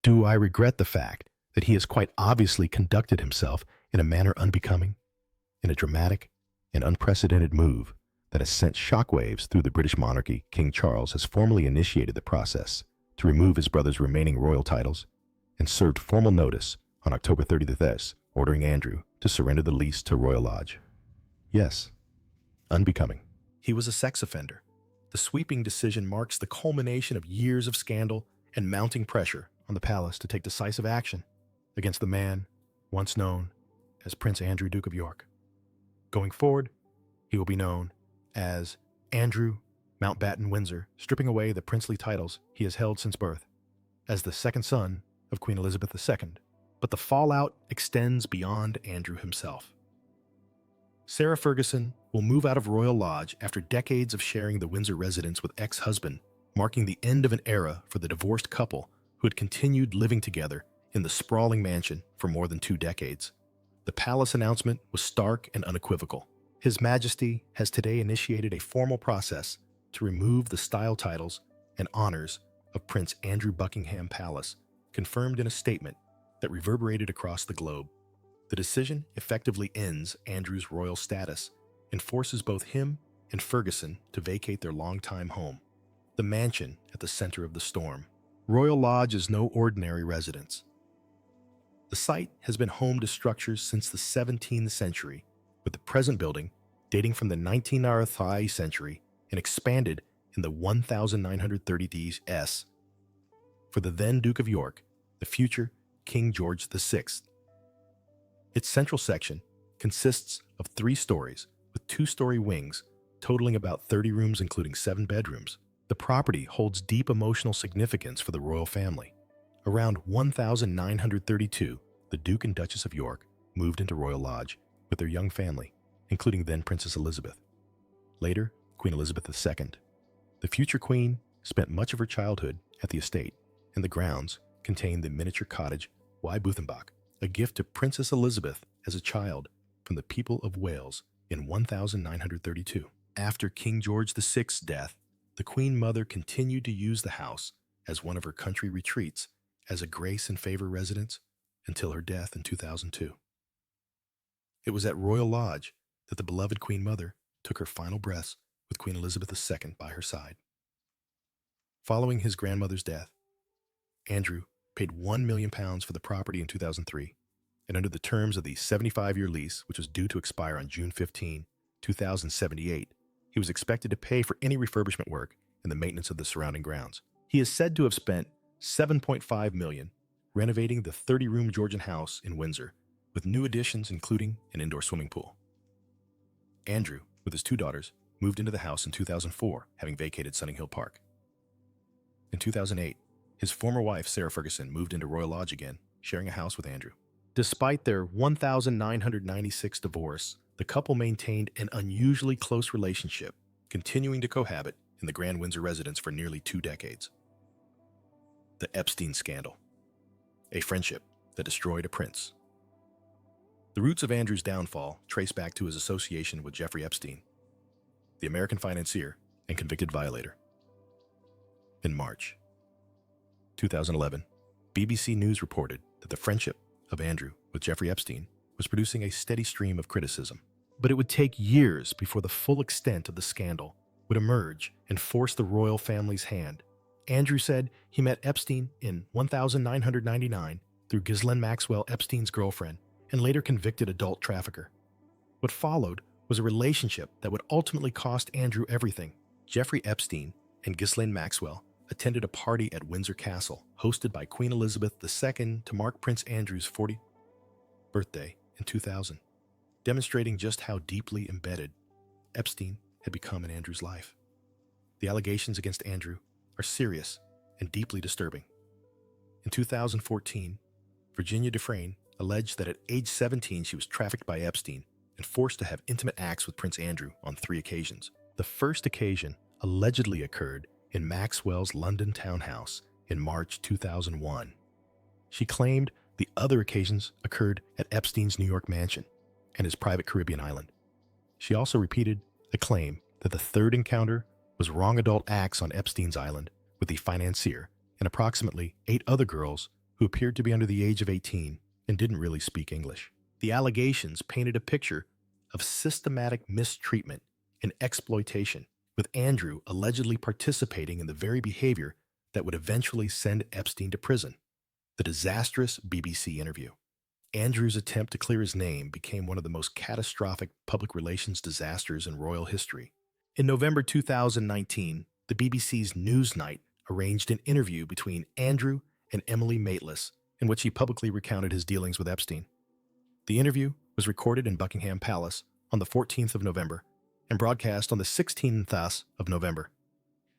Do I regret the fact that he has quite obviously conducted himself in a manner unbecoming, in a dramatic and unprecedented move that has sent shockwaves through the British monarchy? King Charles has formally initiated the process to remove his brother's remaining royal titles and served formal notice on October 30th, ordering Andrew to surrender the lease to Royal Lodge. Yes, unbecoming. He was a sex offender. The sweeping decision marks the culmination of years of scandal and mounting pressure on the palace to take decisive action against the man once known as Prince Andrew, Duke of York. Going forward, he will be known as Andrew Mountbatten-Windsor, stripping away the princely titles he has held since birth, as the second son of Queen Elizabeth II. But the fallout extends beyond Andrew himself. Sarah Ferguson will move out of Royal Lodge after decades of sharing the Windsor residence with ex-husband, marking the end of an era for the divorced couple who had continued living together in the sprawling mansion for more than 2 decades. The palace announcement was stark and unequivocal. His Majesty has today initiated a formal process to remove the style titles and honors of Prince Andrew Buckingham Palace, confirmed in a statement that reverberated across the globe. The decision effectively ends Andrew's royal status and forces both him and Ferguson to vacate their longtime home, the mansion at the center of the storm. Royal Lodge is no ordinary residence. The site has been home to structures since the 17th century, with the present building dating from the 19th century and expanded in the 1930s for the then Duke of York, the future King George VI. Its central section consists of 3 stories with 2-story wings, totaling about 30 rooms including 7 bedrooms. The property holds deep emotional significance for the royal family. Around 1932, the Duke and Duchess of York moved into Royal Lodge with their young family, including then Princess Elizabeth. Later, Queen Elizabeth II. The future queen spent much of her childhood at the estate, and the grounds contained the miniature cottage Buchenbach, a gift to Princess Elizabeth as a child from the people of Wales in 1932. After King George VI's death, the Queen Mother continued to use the house as one of her country retreats as a grace and favor residence until her death in 2002. It was at Royal Lodge that the beloved Queen Mother took her final breaths with Queen Elizabeth II by her side. Following his grandmother's death, Andrew paid £1 million for the property in 2003, and under the terms of the 75-year lease, which was due to expire on June 15, 2078, he was expected to pay for any refurbishment work and the maintenance of the surrounding grounds. He is said to have spent $7.5 million renovating the 30-room Georgian house in Windsor, with new additions including an indoor swimming pool. Andrew, with his 2 daughters, moved into the house in 2004, having vacated Sunninghill Park. In 2008, his former wife, Sarah Ferguson, moved into Royal Lodge again, sharing a house with Andrew. Despite their 1996 divorce, the couple maintained an unusually close relationship, continuing to cohabit in the Grand Windsor residence for nearly 2 decades. The Epstein scandal, a friendship that destroyed a prince. The roots of Andrew's downfall trace back to his association with Jeffrey Epstein, the American financier and convicted violator. In March 2011, BBC News reported that the friendship of Andrew with Jeffrey Epstein was producing a steady stream of criticism. But it would take years before the full extent of the scandal would emerge and force the royal family's hand. Andrew said he met Epstein in 1999 through Ghislaine Maxwell, Epstein's girlfriend, and later convicted adult trafficker. What followed was a relationship that would ultimately cost Andrew everything. Jeffrey Epstein and Ghislaine Maxwell attended a party at Windsor Castle, hosted by Queen Elizabeth II to mark Prince Andrew's 40th birthday in 2000. Demonstrating just how deeply embedded Epstein had become in Andrew's life. The allegations against Andrew are serious and deeply disturbing. In 2014, Virginia Dufresne alleged that at age 17 she was trafficked by Epstein and forced to have intimate acts with Prince Andrew on 3 occasions. The first occasion allegedly occurred in Maxwell's London townhouse in March 2001. She claimed the other occasions occurred at Epstein's New York mansion and his private Caribbean island. She also repeated a claim that the third encounter was wrong adult acts on Epstein's island with the financier and approximately 8 other girls who appeared to be under the age of 18 and didn't really speak English. The allegations painted a picture of systematic mistreatment and exploitation, with Andrew allegedly participating in the very behavior that would eventually send Epstein to prison. The disastrous BBC interview. Andrew's attempt to clear his name became one of the most catastrophic public relations disasters in royal history. In November 2019, the BBC's Newsnight arranged an interview between Andrew and Emily Maitlis, in which he publicly recounted his dealings with Epstein. The interview was recorded in Buckingham Palace on the 14th of November and broadcast on the 16th of November.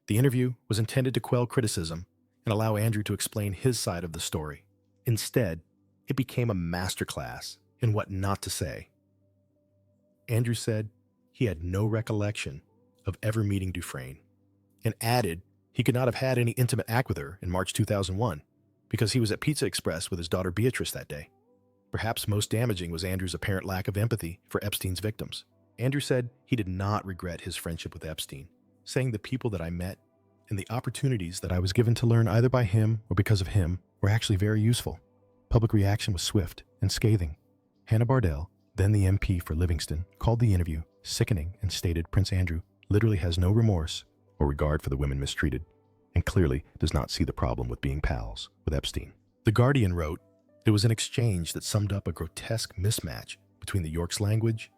The interview was intended to quell criticism and allow Andrew to explain his side of the story. Instead, it became a masterclass in what not to say. Andrew said he had no recollection of ever meeting Dufresne, and added he could not have had any intimate act with her in March 2001 because he was at Pizza Express with his daughter Beatrice that day. Perhaps most damaging was Andrew's apparent lack of empathy for Epstein's victims. Andrew said he did not regret his friendship with Epstein, saying the people that I met and the opportunities that I was given to learn either by him or because of him were actually very useful. Public reaction was swift and scathing. Hannah Bardell, then the MP for Livingston, called the interview sickening and stated Prince Andrew literally has no remorse or regard for the women mistreated, and clearly does not see the problem with being pals with Epstein. The Guardian wrote, it was an exchange that summed up a grotesque mismatch between the York's language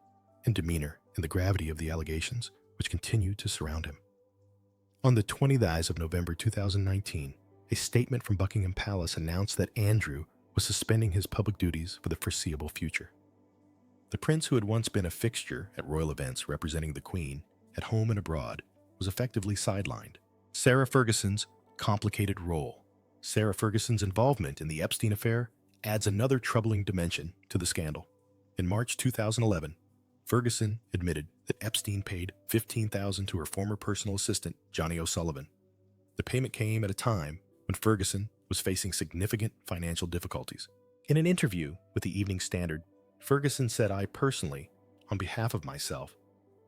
and demeanor and the gravity of the allegations which continued to surround him. On the 20th of November 2019, a statement from Buckingham Palace announced that Andrew was suspending his public duties for the foreseeable future. The prince, who had once been a fixture at royal events representing the Queen, at home and abroad, was effectively sidelined. Sarah Ferguson's complicated role. Sarah Ferguson's involvement in the Epstein affair adds another troubling dimension to the scandal. In March 2011, Ferguson admitted that Epstein paid $15,000 to her former personal assistant, Johnny O'Sullivan. The payment came at a time when Ferguson was facing significant financial difficulties. In an interview with the Evening Standard, Ferguson said, I personally, on behalf of myself,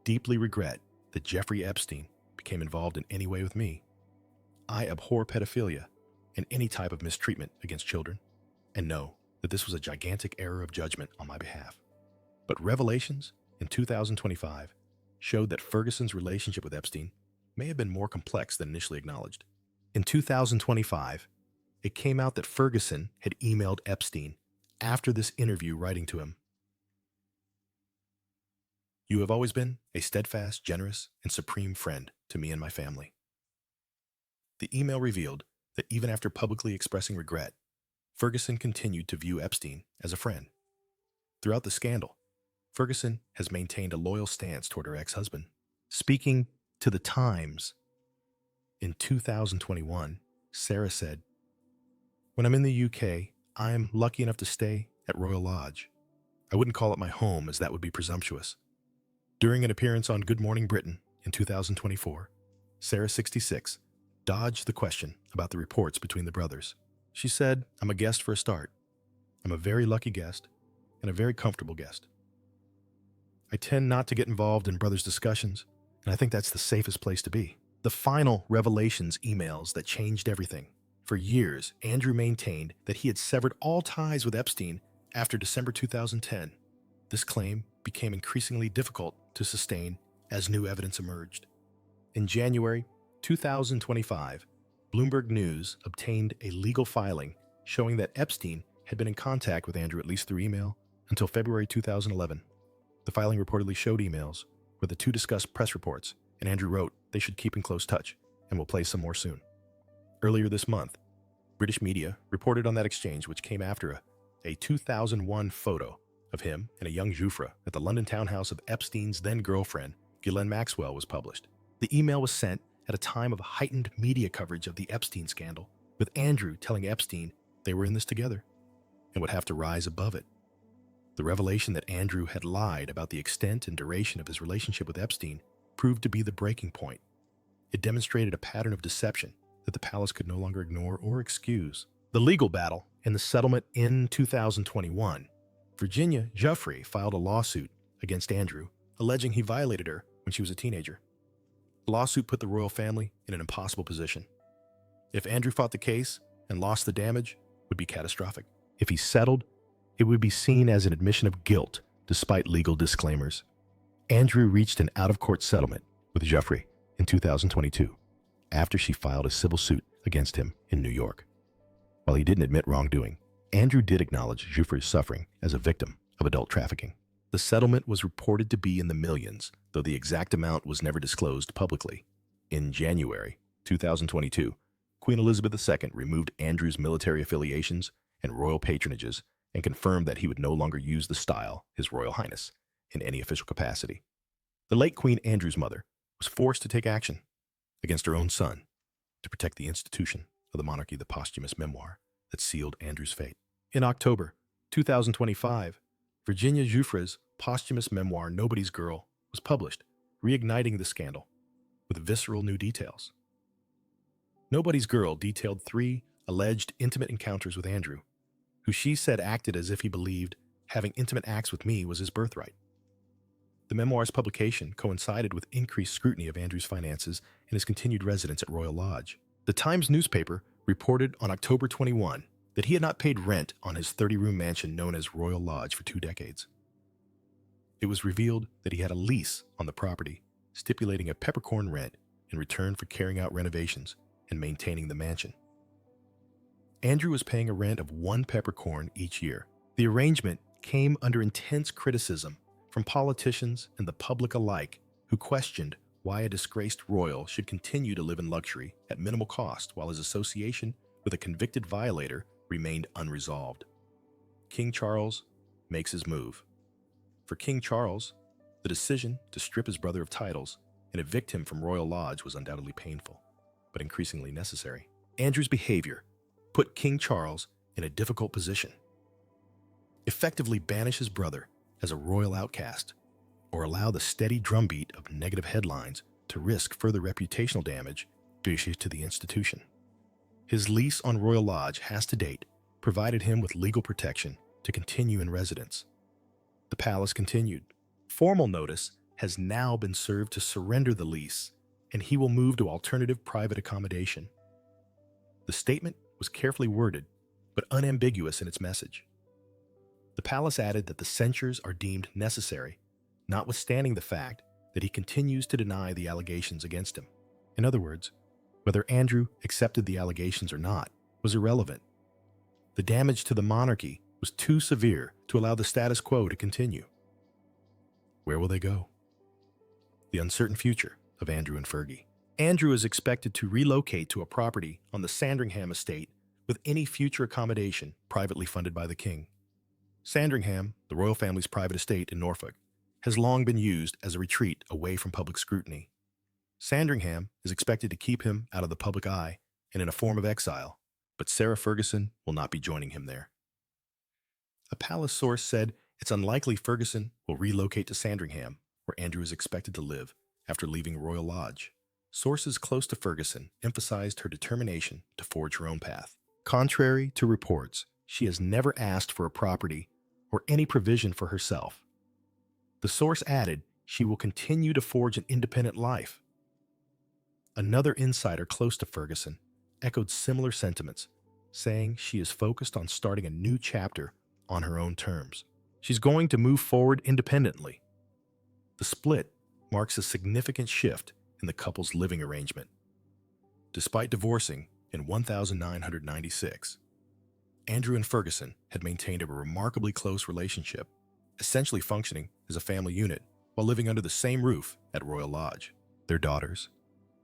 deeply regret that Jeffrey Epstein became involved in any way with me. I abhor pedophilia and any type of mistreatment against children, and know that this was a gigantic error of judgment on my behalf. But revelations in 2025 showed that Ferguson's relationship with Epstein may have been more complex than initially acknowledged. In 2025, it came out that Ferguson had emailed Epstein after this interview, writing to him, "You have always been a steadfast, generous, and supreme friend to me and my family." The email revealed that even after publicly expressing regret, Ferguson continued to view Epstein as a friend. Throughout the scandal, Ferguson has maintained a loyal stance toward her ex-husband. Speaking to The Times in 2021, Sarah said, "When I'm in the UK, I'm lucky enough to stay at Royal Lodge. I wouldn't call it my home, as that would be presumptuous." During an appearance on Good Morning Britain in 2024, Sarah, 66, dodged the question about the reports between the brothers. She said, "I'm a guest for a start. I'm a very lucky guest and a very comfortable guest. I tend not to get involved in brothers' discussions, and I think that's the safest place to be." The final revelations emails that changed everything. For years, Andrew maintained that he had severed all ties with Epstein after December 2010. This claim became increasingly difficult to sustain as new evidence emerged. In January 2025, Bloomberg News obtained a legal filing showing that Epstein had been in contact with Andrew at least through email until February 2011. The filing reportedly showed emails where the two discussed press reports, and Andrew wrote they should keep in close touch and will play some more soon. Earlier this month, British media reported on that exchange, which came after a 2001 photo of him and a young Jouffre at the London townhouse of Epstein's then-girlfriend, Ghislaine Maxwell, was published. The email was sent at a time of heightened media coverage of the Epstein scandal, with Andrew telling Epstein they were in this together and would have to rise above it. The revelation that Andrew had lied about the extent and duration of his relationship with Epstein proved to be the breaking point. It demonstrated a pattern of deception that the palace could no longer ignore or excuse. The legal battle and the settlement in 2021, Virginia Giuffre filed a lawsuit against Andrew, alleging he violated her when she was a teenager. The lawsuit put the royal family in an impossible position. If Andrew fought the case and lost the damage, would be catastrophic. If he settled, it would be seen as an admission of guilt despite legal disclaimers. Andrew reached an out-of-court settlement with Geoffrey in 2022 after she filed a civil suit against him in New York. While he didn't admit wrongdoing, Andrew did acknowledge Geoffrey's suffering as a victim of adult trafficking. The settlement was reported to be in the millions, though the exact amount was never disclosed publicly. In January 2022, Queen Elizabeth II removed Andrew's military affiliations and royal patronages and confirmed that he would no longer use the style His Royal Highness in any official capacity. The late Queen Andrew's mother was forced to take action against her own son to protect the institution of the monarchy, the posthumous memoir that sealed Andrew's fate. In October 2025, Virginia Giuffre's posthumous memoir, Nobody's Girl, was published, reigniting the scandal with visceral new details. Nobody's Girl detailed 3 alleged intimate encounters with Andrew, who she said acted as if he believed having intimate acts with me was his birthright. The memoir's publication coincided with increased scrutiny of Andrew's finances and his continued residence at Royal Lodge. The Times newspaper reported on October 21 that he had not paid rent on his 30-room mansion known as Royal Lodge for 2 decades. It was revealed that he had a lease on the property, stipulating a peppercorn rent in return for carrying out renovations and maintaining the mansion. Andrew was paying a rent of 1 peppercorn each year. The arrangement came under intense criticism from politicians and the public alike, who questioned why a disgraced royal should continue to live in luxury at minimal cost while his association with a convicted violator remained unresolved. King Charles makes his move. For King Charles, the decision to strip his brother of titles and evict him from Royal Lodge was undoubtedly painful, but increasingly necessary. Andrew's behavior put King Charles in a difficult position. Effectively banish his brother as a royal outcast, or allow the steady drumbeat of negative headlines to risk further reputational damage due to the institution. His lease on Royal Lodge has to date provided him with legal protection to continue in residence. The palace continued. Formal notice has now been served to surrender the lease, and he will move to alternative private accommodation. The statement was carefully worded, but unambiguous in its message. The palace added that the censures are deemed necessary, notwithstanding the fact that he continues to deny the allegations against him. In other words, whether Andrew accepted the allegations or not was irrelevant. The damage to the monarchy was too severe to allow the status quo to continue. Where will they go? The uncertain future of Andrew and Fergie. Andrew is expected to relocate to a property on the Sandringham estate with any future accommodation privately funded by the king. Sandringham, the royal family's private estate in Norfolk, has long been used as a retreat away from public scrutiny. Sandringham is expected to keep him out of the public eye and in a form of exile, but Sarah Ferguson will not be joining him there. A palace source said it's unlikely Ferguson will relocate to Sandringham, where Andrew is expected to live after leaving Royal Lodge. Sources close to Ferguson emphasized her determination to forge her own path. Contrary to reports, she has never asked for a property or any provision for herself. The source added she will continue to forge an independent life. Another insider close to Ferguson echoed similar sentiments, saying she is focused on starting a new chapter on her own terms. She's going to move forward independently. The split marks a significant shift in the couple's living arrangement. Despite divorcing in 1996, Andrew and Ferguson had maintained a remarkably close relationship, essentially functioning as a family unit while living under the same roof at Royal Lodge. Their daughters,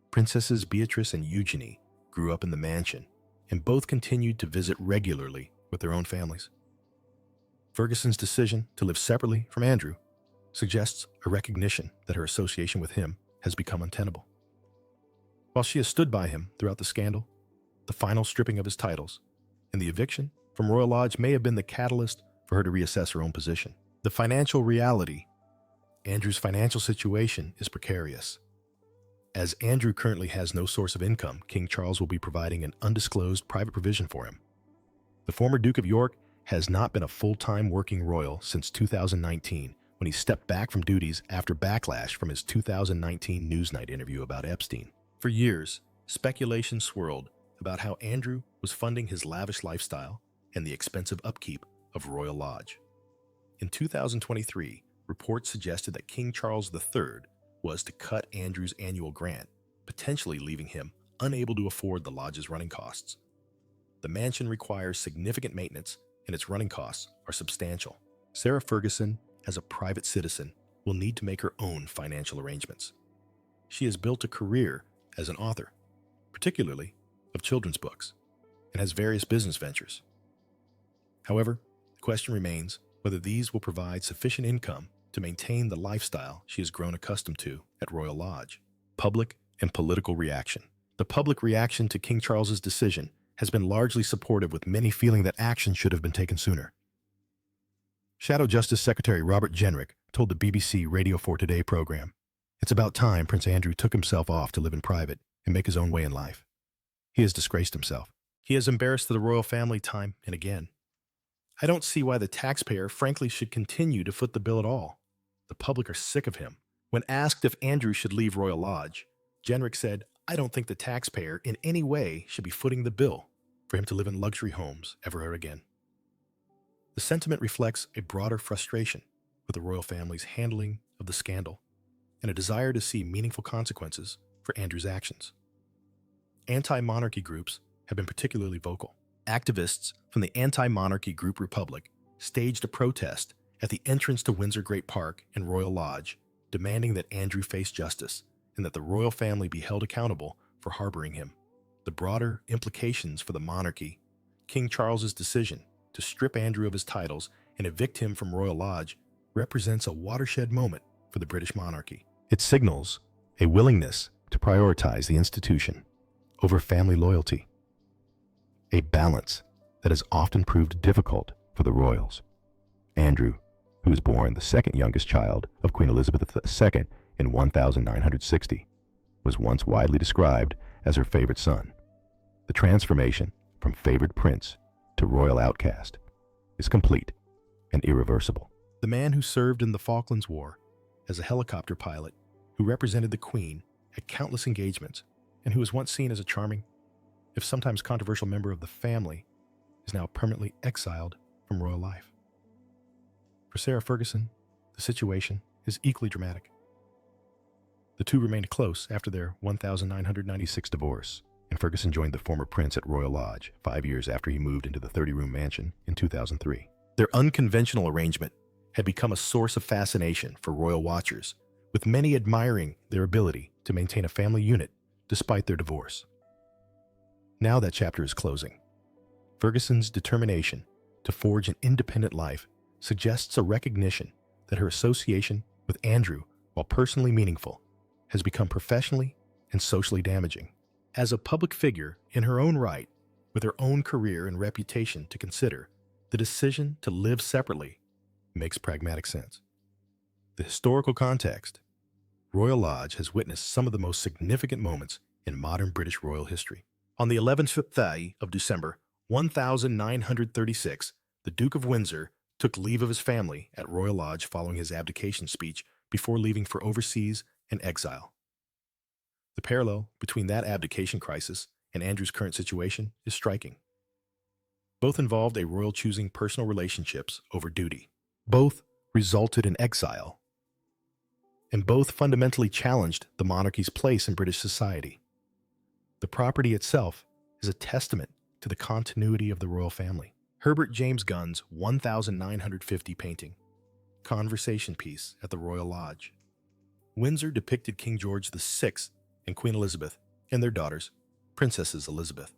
Princesses Beatrice and Eugenie, grew up in the mansion, and both continued to visit regularly with their own families. Ferguson's decision to live separately from Andrew suggests a recognition that her association with him has become untenable. While she has stood by him throughout the scandal, the final stripping of his titles, and the eviction from Royal Lodge may have been the catalyst for her to reassess her own position. The financial reality. Andrew's financial situation is precarious. As Andrew currently has no source of income, King Charles will be providing an undisclosed private provision for him. The former Duke of York has not been a full-time working royal since 2019, when he stepped back from duties after backlash from his 2019 Newsnight interview about Epstein. For years, speculation swirled about how Andrew was funding his lavish lifestyle and the expensive upkeep of Royal Lodge. In 2023, reports suggested that King Charles III was to cut Andrew's annual grant, potentially leaving him unable to afford the lodge's running costs. The mansion requires significant maintenance, and its running costs are substantial. Sarah Ferguson, as a private citizen, will need to make her own financial arrangements. She has built a career as an author, particularly of children's books, and has various business ventures. However, the question remains whether these will provide sufficient income to maintain the lifestyle she has grown accustomed to at Royal Lodge. Public and political reaction. The public reaction to King Charles's decision has been largely supportive, with many feeling that action should have been taken sooner. Shadow Justice Secretary Robert Jenrick told the BBC Radio 4 Today program, "It's about time Prince Andrew took himself off to live in private and make his own way in life. He has disgraced himself. He has embarrassed the royal family time and again. I don't see why the taxpayer frankly should continue to foot the bill at all. The public are sick of him." When asked if Andrew should leave Royal Lodge, Jenrick said, "I don't think the taxpayer in any way should be footing the bill for him to live in luxury homes ever again." The sentiment reflects a broader frustration with the royal family's handling of the scandal and a desire to see meaningful consequences for Andrew's actions. Anti-monarchy groups have been particularly vocal. Activists from the anti-monarchy group Republic staged a protest at the entrance to Windsor Great Park and Royal Lodge, demanding that Andrew face justice and that the royal family be held accountable for harboring him. The broader implications for the monarchy, King Charles's decision to strip Andrew of his titles and evict him from Royal Lodge, represents a watershed moment for the British monarchy. It signals a willingness to prioritize the institution over family loyalty, a balance that has often proved difficult for the royals. Andrew, who was born the second youngest child of Queen Elizabeth II in 1960, was once widely described as her favorite son. The transformation from favored prince to royal outcast is complete and irreversible. The man who served in the Falklands War as a helicopter pilot, who represented the Queen at countless engagements, and who was once seen as a charming, if sometimes controversial member of the family, is now permanently exiled from royal life. For Sarah Ferguson, the situation is equally dramatic. The two remained close after their 1996 divorce, and Ferguson joined the former prince at Royal Lodge 5 years after he moved into the 30-room mansion in 2003. Their unconventional arrangement had become a source of fascination for royal watchers, with many admiring their ability to maintain a family unit despite their divorce. Now that chapter is closing. Ferguson's determination to forge an independent life suggests a recognition that her association with Andrew, while personally meaningful, has become professionally and socially damaging. As a public figure in her own right, with her own career and reputation to consider, the decision to live separately makes pragmatic sense. The historical context. Royal Lodge has witnessed some of the most significant moments in modern British royal history. On the 11th day of December 1936, the Duke of Windsor took leave of his family at Royal Lodge following his abdication speech before leaving for overseas and exile. The parallel between that abdication crisis and Andrew's current situation is striking. Both involved a royal choosing personal relationships over duty. Both resulted in exile, and both fundamentally challenged the monarchy's place in British society. The property itself is a testament to the continuity of the royal family. Herbert James Gunn's 1950 painting, Conversation Piece at the Royal Lodge. Windsor depicted King George VI and Queen Elizabeth and their daughters, Princesses Elizabeth.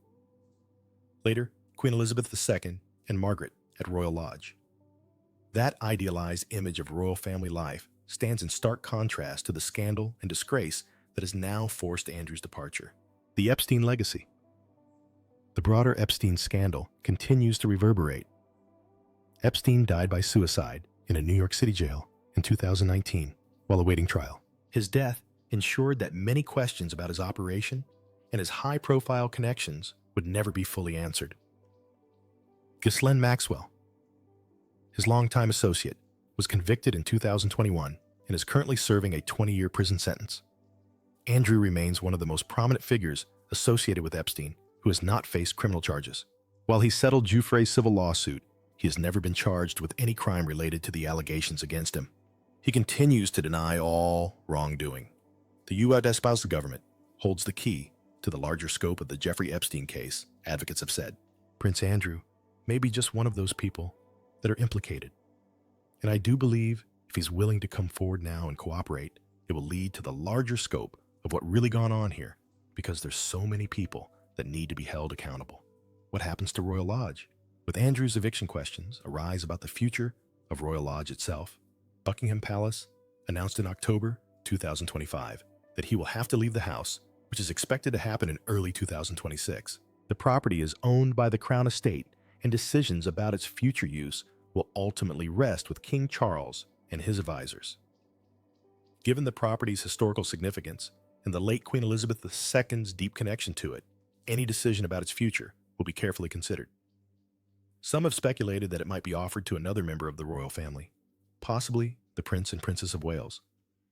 Later, Queen Elizabeth II and Margaret at Royal Lodge. That idealized image of royal family life stands in stark contrast to the scandal and disgrace that has now forced Andrew's departure. The Epstein legacy. The broader Epstein scandal continues to reverberate. Epstein died by suicide in a New York City jail in 2019 while awaiting trial. His death ensured that many questions about his operation and his high-profile connections would never be fully answered. Ghislaine Maxwell, his longtime associate, was convicted in 2021 and is currently serving a 20-year prison sentence. Andrew remains one of the most prominent figures associated with Epstein who has not faced criminal charges. While he settled Jouffre's civil lawsuit, he has never been charged with any crime related to the allegations against him. He continues to deny all wrongdoing. The U.S. despejado government holds the key to the larger scope of the Jeffrey Epstein case, advocates have said. Prince Andrew may be just one of those people that are implicated. And I do believe if he's willing to come forward now and cooperate, it will lead to the larger scope of what really gone on here, because there's so many people that need to be held accountable. What happens to Royal Lodge? With Andrew's eviction questions arise about the future of Royal Lodge itself, Buckingham Palace announced in October 2025 that he will have to leave the house, which is expected to happen in early 2026. The property is owned by the Crown Estate, and decisions about its future use will ultimately rest with King Charles and his advisors. Given the property's historical significance and the late Queen Elizabeth II's deep connection to it, any decision about its future will be carefully considered. Some have speculated that it might be offered to another member of the royal family, possibly the Prince and Princess of Wales,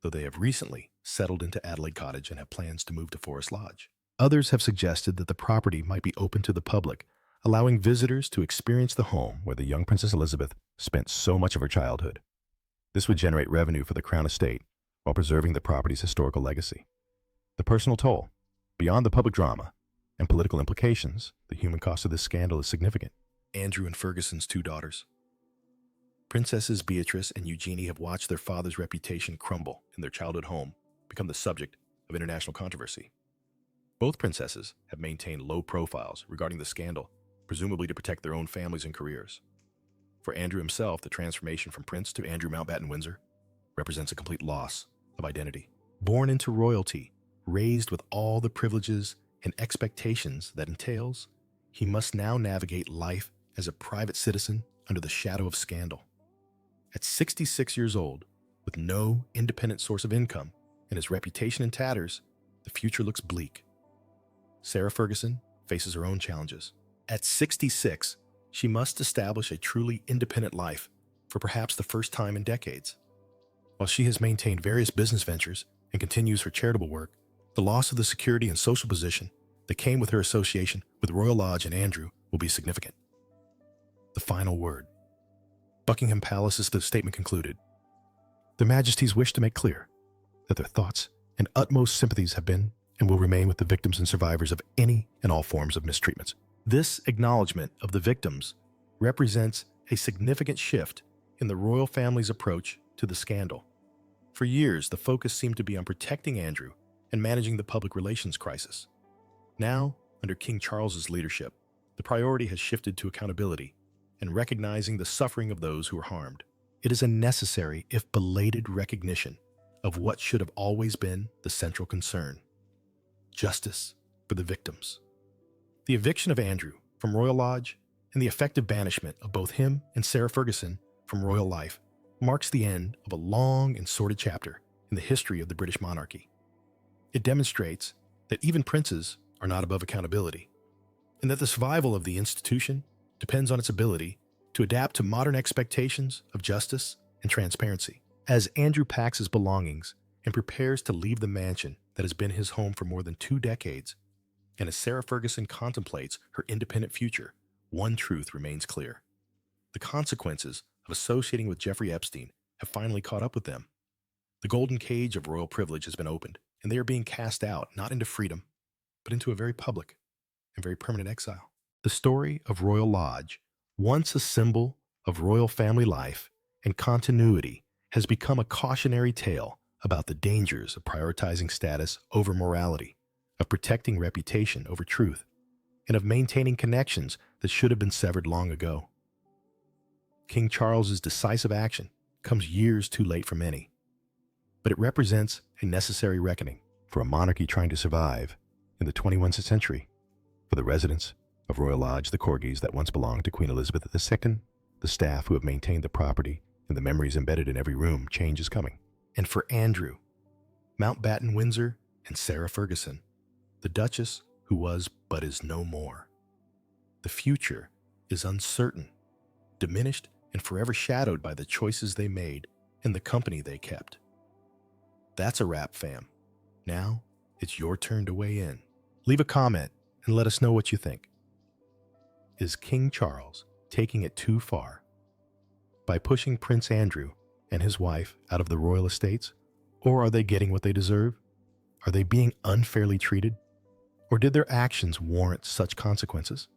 though they have recently settled into Adelaide Cottage and have plans to move to Forest Lodge. Others have suggested that the property might be open to the public, allowing visitors to experience the home where the young Princess Elizabeth spent so much of her childhood. This would generate revenue for the Crown Estate while preserving the property's historical legacy. The personal toll, beyond the public drama and political implications, the human cost of this scandal is significant. Andrew and Ferguson's two daughters. Princesses Beatrice and Eugenie have watched their father's reputation crumble in their childhood home become the subject of international controversy. Both princesses have maintained low profiles regarding the scandal, presumably to protect their own families and careers. For Andrew himself, the transformation from Prince to Andrew Mountbatten-Windsor represents a complete loss of identity. Born into royalty, raised with all the privileges and expectations that entails, he must now navigate life as a private citizen under the shadow of scandal. At 66 years old, with no independent source of income and his reputation in tatters, the future looks bleak. Sarah Ferguson faces her own challenges. At 66, she must establish a truly independent life for perhaps the first time in decades. While she has maintained various business ventures and continues her charitable work, the loss of the security and social position that came with her association with Royal Lodge and Andrew will be significant. The final word. Buckingham Palace, as the statement concluded, "Their Majesties wish to make clear that their thoughts and utmost sympathies have been and will remain with the victims and survivors of any and all forms of mistreatments." This acknowledgement of the victims represents a significant shift in the royal family's approach to the scandal. For years, the focus seemed to be on protecting Andrew and managing the public relations crisis. Now, under King Charles's leadership, the priority has shifted to accountability and recognizing the suffering of those who were harmed. It is a necessary, if belated, recognition of what should have always been the central concern: justice for the victims. The eviction of Andrew from Royal Lodge and the effective banishment of both him and Sarah Ferguson from royal life marks the end of a long and sordid chapter in the history of the British monarchy. It demonstrates that even princes are not above accountability, and that the survival of the institution depends on its ability to adapt to modern expectations of justice and transparency. As Andrew packs his belongings and prepares to leave the mansion that has been his home for more than 2 decades, and as Sarah Ferguson contemplates her independent future, one truth remains clear. The consequences of associating with Jeffrey Epstein have finally caught up with them. The golden cage of royal privilege has been opened, and they are being cast out, not into freedom, but into a very public and very permanent exile. The story of Royal Lodge, once a symbol of royal family life and continuity, has become a cautionary tale about the dangers of prioritizing status over morality, of protecting reputation over truth, and of maintaining connections that should have been severed long ago. King Charles's decisive action comes years too late for many, but it represents a necessary reckoning for a monarchy trying to survive in the 21st century. For the residents of Royal Lodge, the corgis that once belonged to Queen Elizabeth II, the staff who have maintained the property, and the memories embedded in every room, change is coming. And for Andrew Mountbatten-Windsor and Sarah Ferguson, the Duchess who was but is no more, the future is uncertain, diminished, and forever shadowed by the choices they made and the company they kept. That's a wrap, fam. Now, it's your turn to weigh in. Leave a comment and let us know what you think. Is King Charles taking it too far by pushing Prince Andrew and his wife out of the royal estates? Or are they getting what they deserve? Are they being unfairly treated? Or did their actions warrant such consequences?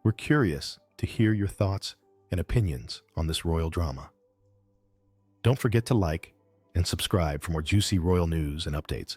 We're curious to hear your thoughts and opinions on this royal drama. Don't forget to like and subscribe for more juicy royal news and updates.